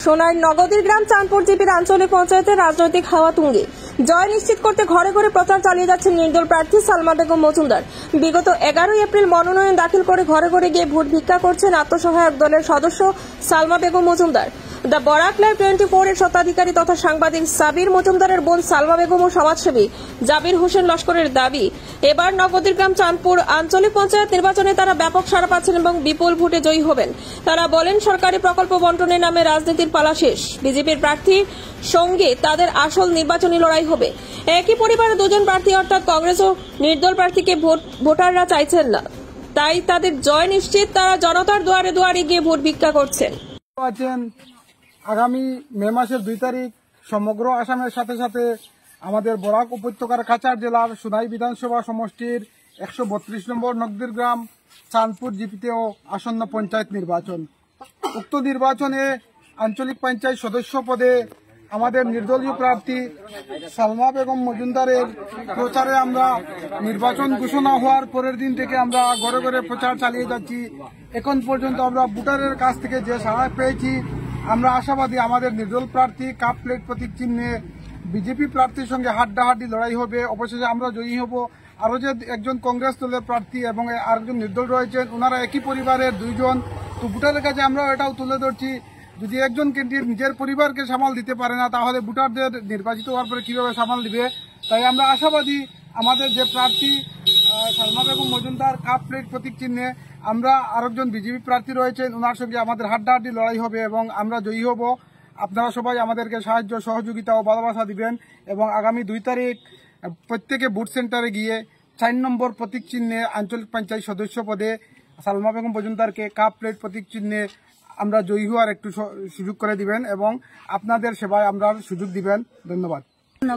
সোনার নগদীর গ্রাম চাঁদপুর জিপির আঞ্চলিক পঞ্চায়েতের রাজনৈতিক হাওয়া তুঙ্গে জয় নিশ্চিত করতে ঘরে ঘরে প্রচার চালিয়ে যাচ্ছেন নির্দল প্রার্থী সালমা বেগম মজুমদার। বিগত 11 এপ্রিল মনোনয়ন দাখিল করে ঘরে ঘরে গিয়ে ভোট ভিক্ষা করছেন আত্মসহায়ক দলের সদস্য সালমা বেগম মজুমদার। দ্য বরাক লাইভ 24 এর স্বত্বাধিকারী তথা সাংবাদিক সাবির মজুমদারের বোন সালমা বেগম ও সমাজসেবী জাবির হোসেন লস্করের দাবি, এবার নগদীর গ্রাম চাঁদপুর আঞ্চলিক পঞ্চায়েত নির্বাচনে তারা ব্যাপক সাড়া পাচ্ছেন এবং বিপুল ভোটে জয়ী হবেন। তারা বলেন, সরকারি প্রকল্প বন্টনের নামে রাজনীতির পালা শেষ। বিজেপির প্রার্থীর সঙ্গে তাদের আসল নির্বাচনী লড়াই হবে। একই পরিবারের দুজন প্রার্থী অর্থাৎ কংগ্রেস ও নির্দল প্রার্থীকে ভোটাররা চাইছেন না, তাই তাদের জয় নিশ্চিত। তারা জনতার দুয়ারে দুয়ারে গিয়ে ভোট ভিক্ষা করছেন। আগামী মে মাসের 2 তারিখ সমগ্র আসামের সাথে সাথে আমাদের বরাক উপত্যকার কাছাড় জেলার সোনাই বিধানসভা সমষ্টির 132 নম্বর নগদীর গ্রাম চাঁদপুর জিপিতেও আসন্ন পঞ্চায়েত নির্বাচন। উক্ত নির্বাচনে আঞ্চলিক পঞ্চায়েত সদস্য পদে আমাদের নির্দলীয় প্রার্থী সালমা বেগম মজুমদারের প্রচারে আমরা নির্বাচন ঘোষণা হওয়ার পরের দিন থেকে আমরা ঘরে ঘরে প্রচার চালিয়ে যাচ্ছি। এখন পর্যন্ত আমরা ভোটারের কাছ থেকে যে সাড়া পেয়েছি, আমরা আশাবাদী আমাদের নির্দল প্রার্থী কাপ প্লেট প্রতীক চিহ্নে বিজেপি প্রার্থীর সঙ্গে হাড্ডাহাড্ডি লড়াই হবে। অবশেষে আমরা জয়ী হব। আরও যে একজন কংগ্রেস দলের প্রার্থী এবং আরেকজন নির্দল রয়েছেন, ওনারা একই পরিবারের দুইজন। তো ভোটারের কাছে আমরা এটাও তুলে ধরছি, যদি একজন ক্যান্ডিডেট নিজের পরিবারকে সামাল দিতে পারে না, তাহলে ভোটারদের নির্বাচিত হওয়ার পরে কিভাবে সামাল দিবে। তাই আমরা আশাবাদী আমাদের যে প্রার্থী সালমা বেগম মজুমদার কাপ প্লেট প্রতীক চিহ্নে, আমরা আরেকজন বিজেপি প্রার্থী রয়েছেন, ওনার সঙ্গে আমাদের হাড্ডাহাড্ডি লড়াই হবে এবং আমরা জয়ী হব। আপনারা সবাই আমাদেরকে সাহায্য সহযোগিতা ও ভালোবাসা দিবেন এবং আগামী 2 তারিখ প্রত্যেকে বুথ সেন্টারে গিয়ে 4 নম্বর প্রতীক চিহ্নে আঞ্চলিক পঞ্চায়েত সদস্য পদে সালমা বেগম মজুমদারকে কাপ প্লেট প্রতীক চিহ্নে আমরা জয়ী হওয়ার একটু সুযোগ করে দিবেন এবং আপনাদের সেবায় আমরা সুযোগ দিবেন। ধন্যবাদ।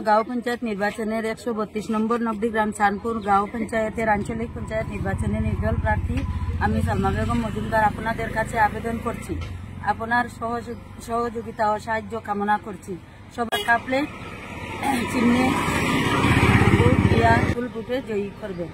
গাঁও পঞ্চায়েত নির্বাচনের 132 নম্বর নগদী গ্রাম চাঁদপুর গাঁও পঞ্চায়েতের আঞ্চলিক পঞ্চায়েত নির্বাচনে নির্দল প্রার্থী আমি সালমা বেগম মজুমদার আপনাদের কাছে আবেদন করছি, আপনার সহযোগিতা ও সাহায্য কামনা করছি। সবাই কাপ প্লেট চিহ্নে ভোট দিয়া ফুল ভোটে জয়ী করবেন।